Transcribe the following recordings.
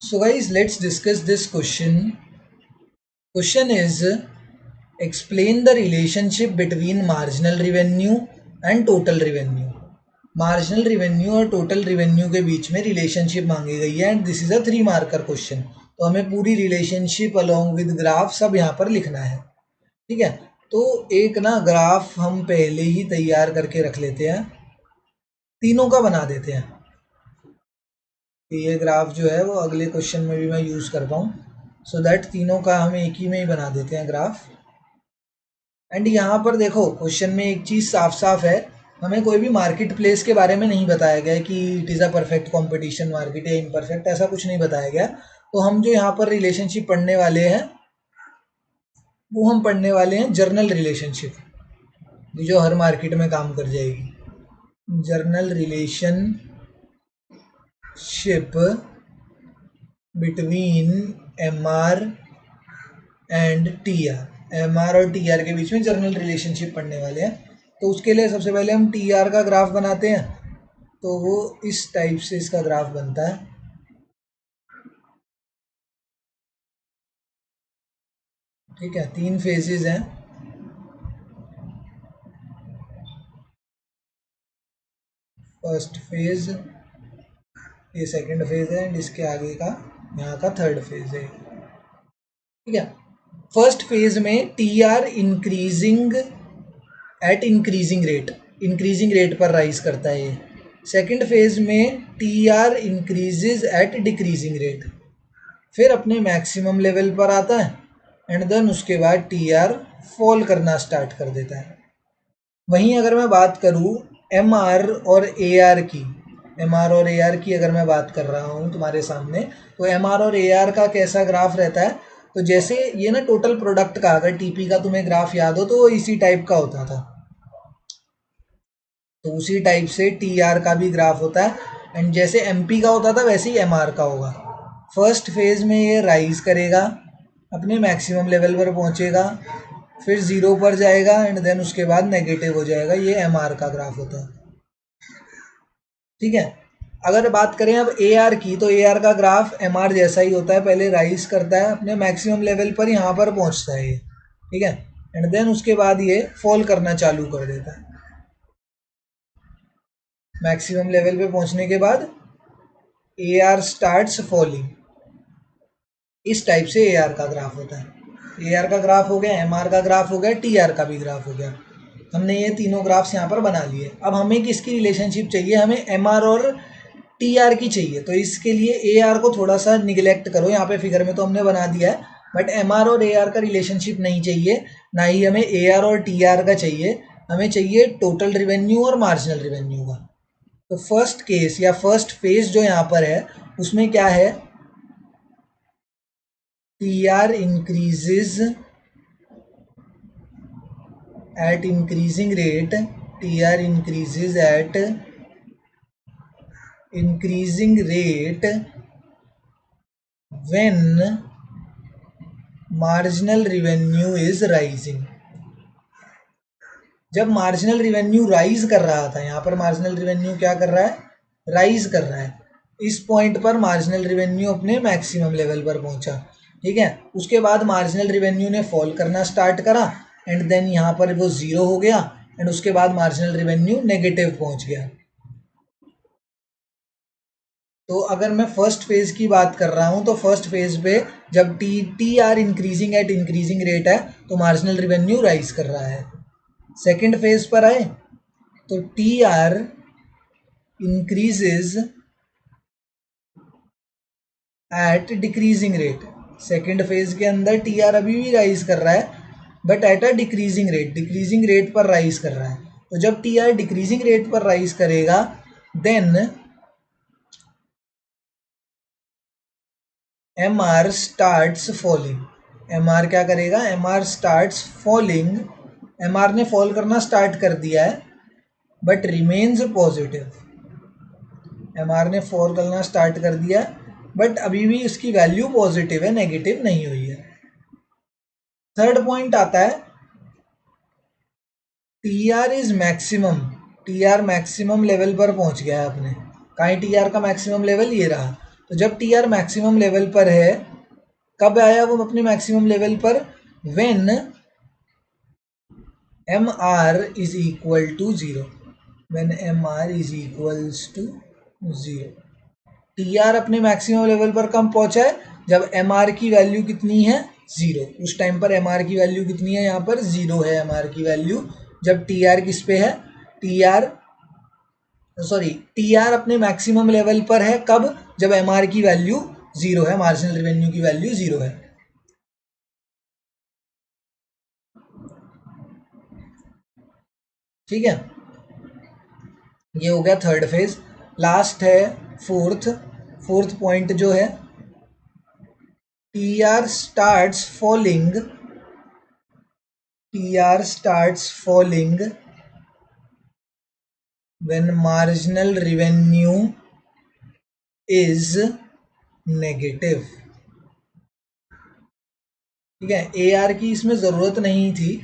So guys, let's discuss this question. Question is, explain the relationship between marginal revenue and total revenue. Marginal revenue और total revenue के बीच में relationship मांगी गई है and this is a 3 marker question. तो हमें पूरी relationship along with graph सब यहाँ पर लिखना है। ठीक है, तो एक ना ग्राफ हम पहले ही तैयार करके रख लेते हैं, तीनों का बना देते हैं कि ये ग्राफ जो है वो अगले क्वेश्चन में भी मैं यूज़ कर पाऊँ। सो दैट तीनों का हम एक ही में ही बना देते हैं ग्राफ। एंड यहाँ पर देखो क्वेश्चन में एक चीज़ साफ साफ है, हमें कोई भी मार्केट प्लेस के बारे में नहीं बताया गया कि it is a perfect competition market या इम्परफेक्ट, ऐसा कुछ नहीं बताया गया। तो हम जो यहाँ पर रिलेशनशिप पढ़ने वाले हैं वो हम पढ़ने वाले हैं जर्नल रिलेशनशिप, जो हर मार्केट में काम कर जाएगी। Journal relationship between MR and TR। MR और TR के बीच में जर्नल रिलेशनशिप पढ़ने वाले हैं। तो उसके लिए सबसे पहले हम TR का ग्राफ बनाते हैं। तो वो इस टाइप से इसका ग्राफ बनता है। ठीक है, 3 फेजेस हैं। फर्स्ट फेज, ये सेकंड फेज है एंड इसके आगे का यहाँ का थर्ड फेज है। ठीक है, फर्स्ट फेज में TR increasing at increasing rate पर राइज करता है ये। सेकंड फेज में TR increases at decreasing rate, फिर अपने मैक्सिमम लेवल पर आता है एंड देन उसके बाद TR फॉल करना स्टार्ट कर देता है। वहीं अगर मैं बात करूँ MR और AR की, MR और AR की अगर मैं बात कर रहा हूँ तुम्हारे सामने, तो MR और AR का कैसा ग्राफ रहता है, तो जैसे ये ना टोटल प्रोडक्ट का अगर TP का तुम्हें ग्राफ याद हो तो वो इसी टाइप का होता था, तो उसी टाइप से TR का भी ग्राफ होता है एंड जैसे MP का होता था वैसे ही MR का होगा। फर्स्ट फेज में ये राइज करेगा, अपने मैक्सिमम लेवल पर पहुंचेगा, फिर 0 पर जाएगा एंड देन उसके बाद नेगेटिव हो जाएगा। ये MR का ग्राफ होता है। ठीक है, अगर बात करें अब AR की, तो AR का ग्राफ MR जैसा ही होता है, पहले राइज करता है, अपने मैक्सिमम लेवल पर यहाँ पर पहुँचता है ये। ठीक है, एंड देन उसके बाद ये फॉल करना चालू कर देता है। मैक्सिमम लेवल पे पहुंचने के बाद AR स्टार्ट्स फॉलिंग। इस टाइप से AR का ग्राफ होता है। AR का ग्राफ हो गया, MR का ग्राफ हो गया, TR का भी ग्राफ हो गया। हमने ये तीनों ग्राफ्स यहाँ पर बना लिए। अब हमें किसकी रिलेशनशिप चाहिए, हमें MR और TR की चाहिए। तो इसके लिए AR को थोड़ा सा निगलेक्ट करो, यहाँ पे फिगर में तो हमने बना दिया है, बट MR और AR का रिलेशनशिप नहीं चाहिए, ना ही हमें AR और TR का चाहिए। हमें चाहिए टोटल रिवेन्यू और मार्जिनल रिवेन्यू का। तो फर्स्ट केस या फर्स्ट फेज जो यहाँ पर है उसमें क्या है, TR increases at increasing rate, TR increases at increasing rate when marginal revenue is rising। जब मार्जिनल रिवेन्यू राइज कर रहा था, यहाँ पर मार्जिनल रिवेन्यू क्या कर रहा है, राइज कर रहा है। इस पॉइंट पर मार्जिनल रिवेन्यू अपने मैक्सिमम लेवल पर पहुंचा। ठीक है, उसके बाद मार्जिनल रिवेन्यू ने फॉल करना स्टार्ट करा एंड देन यहाँ पर वो 0 हो गया एंड उसके बाद मार्जिनल रिवेन्यू नेगेटिव पहुंच गया। तो अगर मैं फर्स्ट फेज की बात कर रहा हूँ तो फर्स्ट फेज पे जब TR increasing at increasing rate है तो मार्जिनल रिवेन्यू राइज कर रहा है। सेकेंड फेज पर आए तो TR increases at decreasing rate. Second phase के अंदर TR अभी भी राइज कर रहा है but at a decreasing rate पर राइज कर रहा है। तो जब TR डिक्रीजिंग रेट पर राइज करेगा then MR starts falling. MR क्या करेगा, MR स्टार्ट्स फॉलिंग। MR ने फॉल करना स्टार्ट कर दिया है बट रिमेन्स पॉजिटिव। MR ने फॉल करना स्टार्ट कर दिया बट अभी भी उसकी वैल्यू पॉजिटिव है, नेगेटिव नहीं हुई है। थर्ड पॉइंट आता है TR is maximum. TR maximum level पर पहुंच गया है अपने। कहाँ TR का मैक्सिमम लेवल, ये रहा। तो जब टी आर मैक्सिमम लेवल पर है, कब आया वो अपने मैक्सिमम लेवल पर? When M R is equal to zero, when M R is equals to zero. T R अपने मैक्सिमम लेवल पर कब पहुंचा है? जब एम आर की वैल्यू कितनी है? जीरो। उस टाइम पर एम आर की वैल्यू कितनी है? यहाँ पर जीरो है एम आर की वैल्यू। जब टी आर किस पे है? टी आर अपने मैक्सिमम लेवल पर है कब? जब एम आर की वैल्यू जीरो है, मार्जिनल रेवेन्यू की वैल्यू जीरो है। ठीक है, ये हो गया थर्ड फेज। लास्ट है फोर्थ पॉइंट जो है, T R starts falling when marginal revenue is negative। ठीक है, ए आर की इसमें ज़रूरत नहीं थी,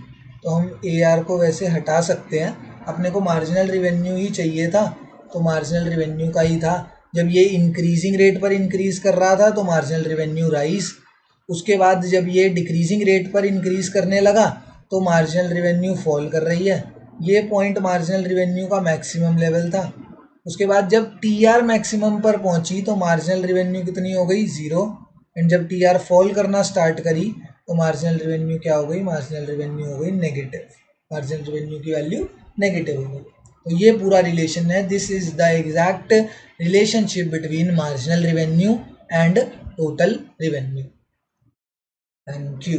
तो हम ए आर को वैसे हटा सकते हैं। अपने को मार्जिनल रिवेन्यू ही चाहिए था, तो मार्जिनल रिवेन्यू का ही था। जब ये इंक्रीजिंग रेट पर इंक्रीज कर रहा था तो मार्जिनल रिवेन्यू राइज। उसके बाद जब ये डिक्रीजिंग रेट पर इंक्रीज करने लगा तो मार्जिनल रिवेन्यू फॉल कर रही है। ये पॉइंट मार्जिनल रिवेन्यू का मैक्सिमम लेवल था। उसके बाद जब टी आर मैक्सिमम पर पहुंची तो मार्जिनल रिवेन्यू कितनी हो गई? ज़ीरो। एंड जब टी आर फॉल करना स्टार्ट करी तो मार्जिनल रिवेन्यू क्या हो गई? मार्जिनल रिवेन्यू हो गई नेगेटिव। मार्जिनल रिवेन्यू की वैल्यू नेगेटिव हो गई। तो ये पूरा रिलेशन है। This is the exact relationship between marginal revenue and total revenue. Thank you.